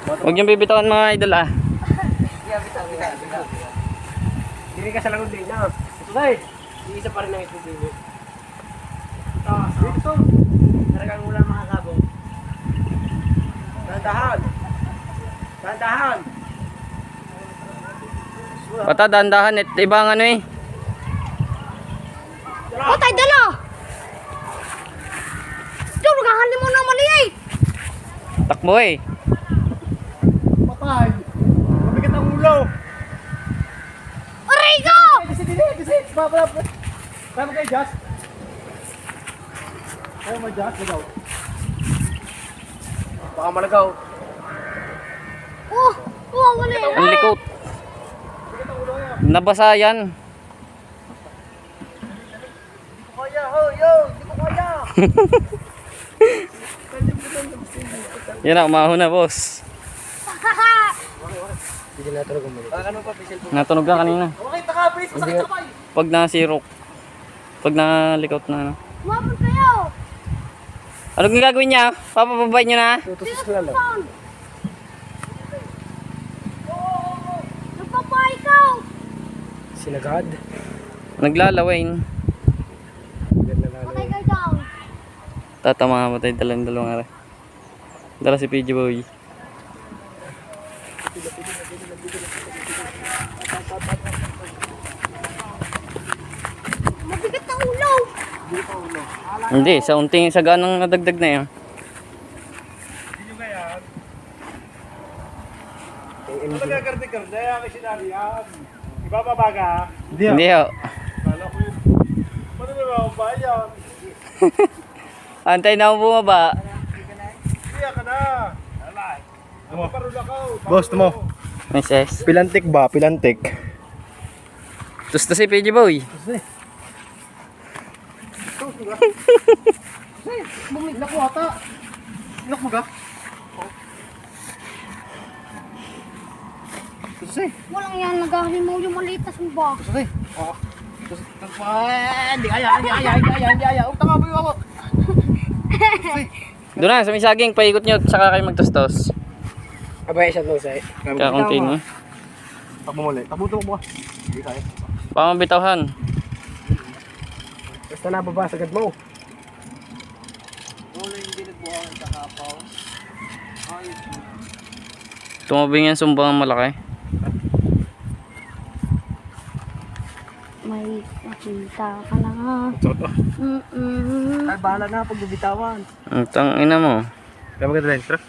Huwag niyong bibitawan mga idol ah. Bitaw. Dili ka sa langod din na. Ito dai. Isa pa rin ang ito din. Dito. Talagang ulan mga kabong. Dandahan. Dandahan. Bata, dahan-dahan. Ibang ano eh. Oh, tayo dala! Ito, nagkakalim mo na mali eh! Takbo eh. Patay. Mabigat ang ulo. Aray ko! Kasi. Kaya kayo, Josh? Kaya mo, Josh? Lagaw. Baka malagaw. Oh, wala eh. Ang likot. Nabasa yan. Kaya, yo! Di ko kaya! Yan na, umahon na boss. Hindi na talaga umalit. Ano pa, pisil po? Natunog na kanina. Okay, takapis! Masakit ka pa! Pag nasirok. Pag nalikot na ano. Umabot kayo! Anong gagawin niya? Papababay niyo na? Tutusok na lang. Saan? Nagpapay ka! Sinagad? Naglalawin. Patay kayo daw. Tatama matay dalawang ara. Dala si PG Boy. Mabigat na ulo! Hindi, sa unting saganang nadagdag na yan. Ano nagkakartig-kartig? Kaya may sinabi yan. Ibababa ka? Hindi ho. Kala ko yun. Paano na ba yan? Antay na ako bumaba. Iyak ka na. Alay. Parol ako. Boss, mo. Mises. Pilantik ba? Pilantik. Tusto si PG Boy. Inak mo ata. Inak mo ka? Susay. Walang yan, naghahalimaw yung malitas mo ba? Susay. Oo. Hindi kaya. Tama ba yung ako? Doon na, sa may saging, paikot nyo, saka kayo magtustos. Abay, siya doon sa'yo. Kakunti mo. Takbo mo ulit. Takbo mo ba? Hindi kaya. Pamabitawhan. Basta nababa sa agad mo. Tumabing yan sumbang ang malaki. May nakita ka na nga. Ay, bahala na pag bibitawan. Ang tang ina mo. Kaya maganda lang, truck.